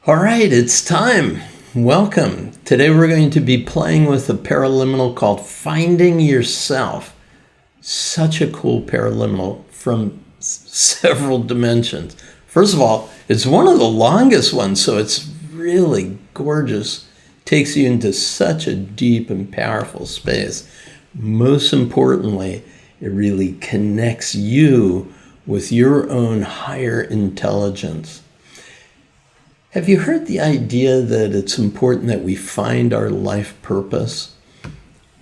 All right, it's time. Welcome. Today we're going to be playing with a paraliminal called Finding Yourself. Such a cool paraliminal from several dimensions. First of all, it's one of the longest ones, so it's really gorgeous. Takes you into such a deep and powerful space. Most importantly, it really connects you with your own higher intelligence. Have you heard the idea that it's important that we find our life purpose?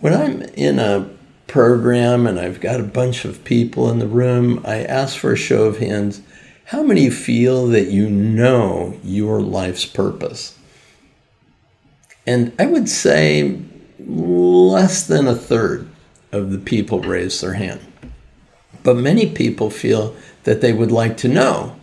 When I'm in a program and I've got a bunch of people in the room, I ask for a show of hands. How many feel that you know your life's purpose? And I would say less than a third of the people raise their hand. But many people feel that they would like to know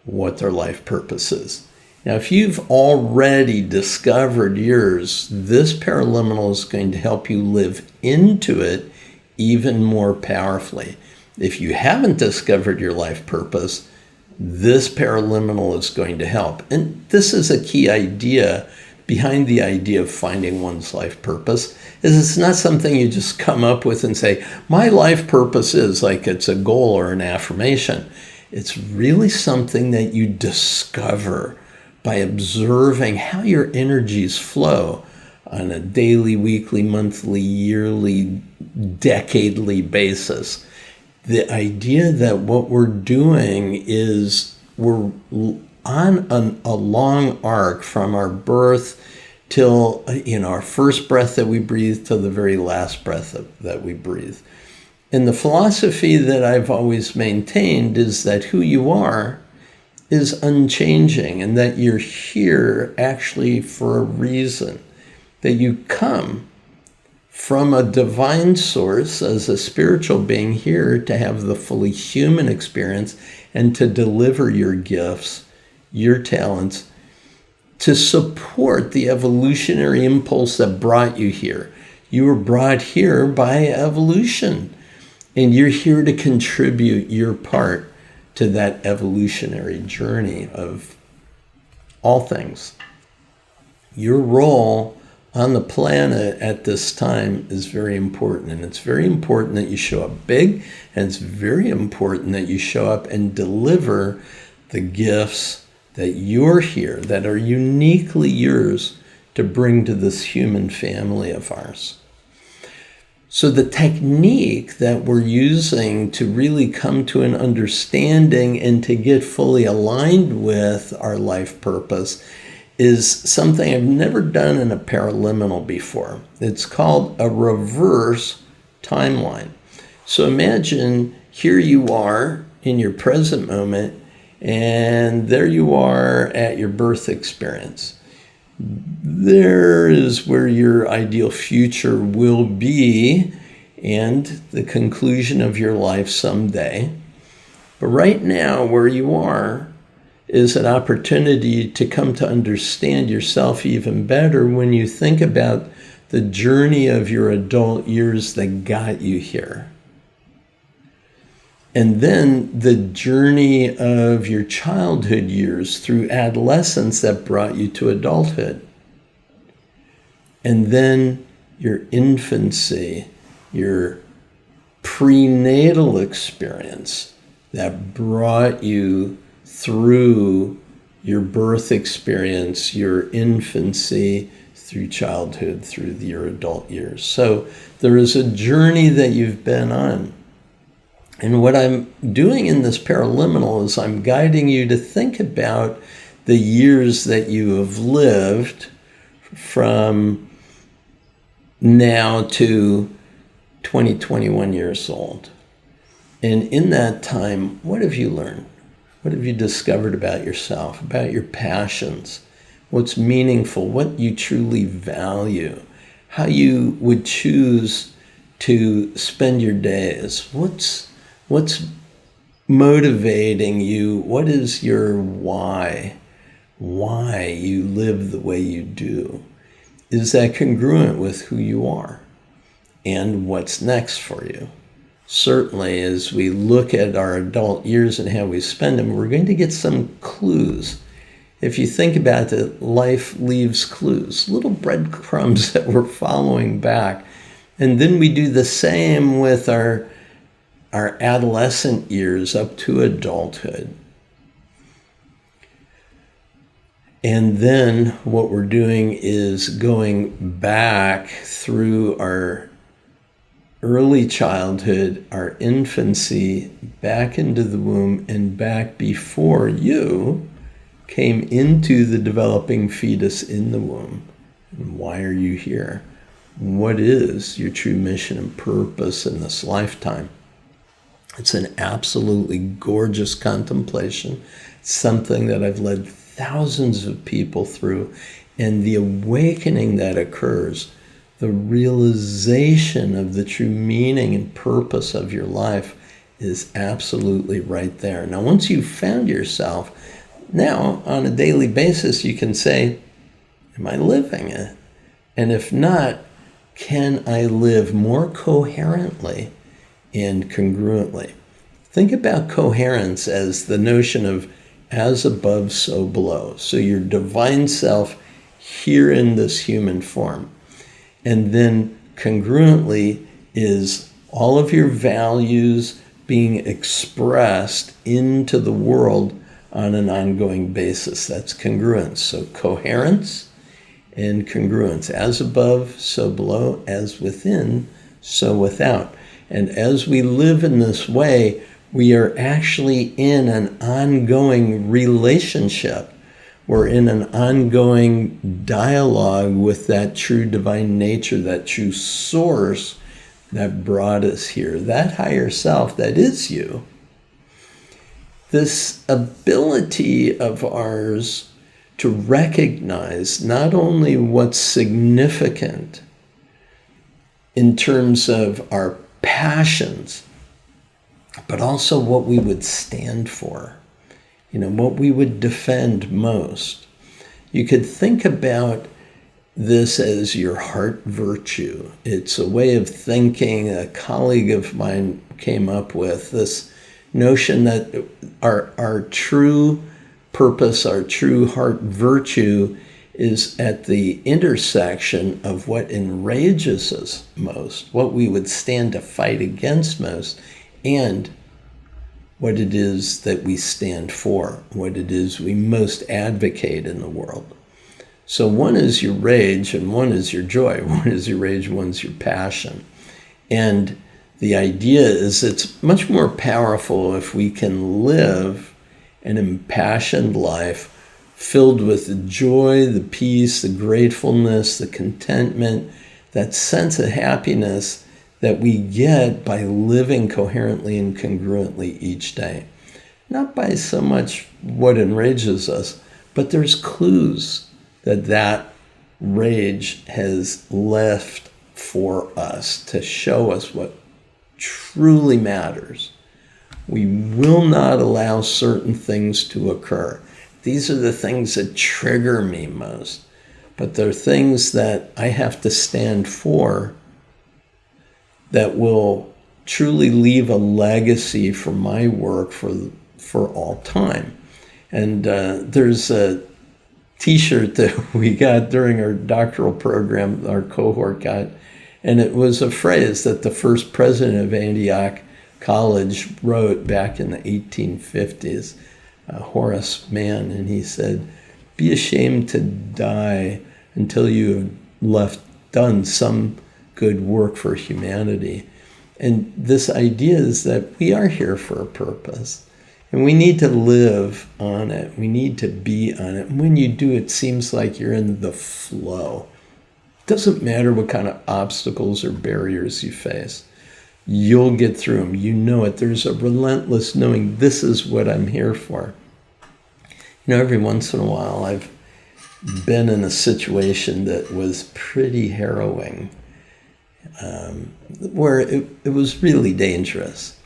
what their life purpose is. Now, if you've already discovered yours, this paraliminal is going to help you live into it even more powerfully. If you haven't discovered your life purpose, this paraliminal is going to help. And this is a key idea behind the idea of finding one's life purpose, is it's not something you just come up with and say, my life purpose is, like it's a goal or an affirmation. It's really something that you discover by observing how your energies flow on a daily, weekly, monthly, yearly, decadely basis. The idea that what we're doing is we're on a long arc from our birth till our first breath that we breathe till the very last breath that we breathe. And the philosophy that I've always maintained is that who you are is unchanging, and that you're here actually for a reason, that you come from a divine source as a spiritual being here to have the fully human experience and to deliver your gifts, your talents, to support the evolutionary impulse that brought you here. You were brought here by evolution, and you're here to contribute your part to that evolutionary journey of all things. Your role on the planet at this time is very important, and it's very important that you show up big, and it's very important that you show up and deliver the gifts that you're here, that are uniquely yours to bring to this human family of ours. So the technique that we're using to really come to an understanding and to get fully aligned with our life purpose is something I've never done in a paraliminal before. It's called a reverse timeline. So imagine here you are in your present moment, and there you are at your birth experience. There is where your ideal future will be and the conclusion of your life someday. But right now, where you are is an opportunity to come to understand yourself even better when you think about the journey of your adult years that got you here. And then the journey of your childhood years through adolescence that brought you to adulthood. And then your infancy, your prenatal experience that brought you through your birth experience, your infancy, through childhood, through your adult years. So there is a journey that you've been on. And what I'm doing in this paraliminal is I'm guiding you to think about the years that you have lived from now to 21 years old. And in that time, what have you learned? What have you discovered about yourself, about your passions? What's meaningful, what you truly value, how you would choose to spend your days? What's motivating you? What is your why? Why you live the way you do? Is that congruent with who you are and what's next for you? Certainly, as we look at our adult years and how we spend them, we're going to get some clues if you think about it, life leaves clues, little breadcrumbs that we're following back. And then we do the same with our adolescent years up to adulthood. And then what we're doing is going back through our early childhood, our infancy, back into the womb, and back before you came into the developing fetus in the womb. And why are you here? What is your true mission and purpose in this lifetime? It's an absolutely gorgeous contemplation, something that I've led thousands of people through, and the awakening that occurs, the realization of the true meaning and purpose of your life is absolutely right there. Now, once you've found yourself, now on a daily basis, you can say, am I living it? And if not, can I live more coherently and congruently? Think about coherence as the notion of as above, so below. So your divine self here in this human form. And then congruently is all of your values being expressed into the world on an ongoing basis. That's congruence. So coherence and congruence. As above, so below. As within, so without. And as we live in this way, we are actually in an ongoing relationship. We're in an ongoing dialogue with that true divine nature, that true source that brought us here, that higher self that is you. This ability of ours to recognize not only what's significant in terms of our passions, but also what we would stand for, what we would defend most. You could think about this as your heart virtue. It's a way of thinking a colleague of mine came up with, this notion that our true purpose, our true heart virtue is at the intersection of what enrages us most, what we would stand to fight against most, and what it is that we stand for, what it is we most advocate in the world. So one is your rage and one is your joy. One is your rage, one's your passion. And the idea is it's much more powerful if we can live an impassioned life filled with the joy, the peace, the gratefulness, the contentment, that sense of happiness that we get by living coherently and congruently each day. Not by so much what enrages us, but there's clues that rage has left for us to show us what truly matters. We will not allow certain things to occur. These are the things that trigger me most, but they're things that I have to stand for that will truly leave a legacy for my work for all time. And there's a t-shirt that we got during our doctoral program, our cohort got, and it was a phrase that the first president of Antioch College wrote back in the 1850s, Horace Mann, and he said, "Be ashamed to die until you have done some good work for humanity." And this idea is that we are here for a purpose, and we need to live on it. We need to be on it. And when you do, it seems like you're in the flow. It doesn't matter what kind of obstacles or barriers you face. You'll get through them. You know it. There's a relentless knowing, this is what I'm here for. Every once in a while, I've been in a situation that was pretty harrowing, where it was really dangerous.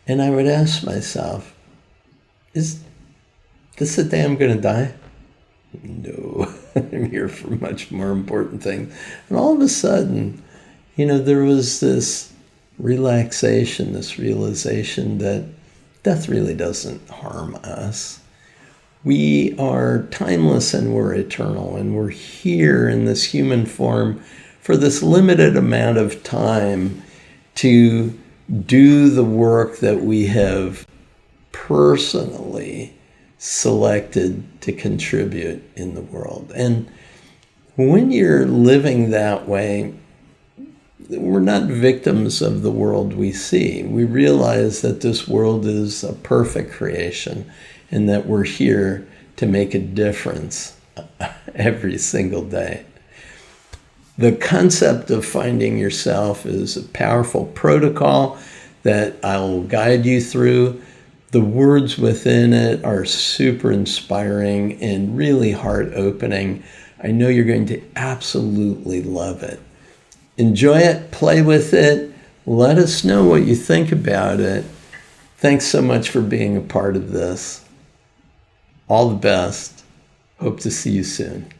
And I would ask myself, is this the day I'm going to die? No, I'm here for much more important things. And all of a sudden, there was this relaxation, this realization that death really doesn't harm us. We are timeless and we're eternal, and we're here in this human form for this limited amount of time to do the work that we have personally selected to contribute in the world. And when you're living that way, we're not victims of the world we see. We realize that this world is a perfect creation and that we're here to make a difference every single day. The concept of finding yourself is a powerful protocol that I'll guide you through. The words within it are super inspiring and really heart-opening. I know you're going to absolutely love it. Enjoy it, play with it, let us know what you think about it. Thanks so much for being a part of this. All the best. Hope to see you soon.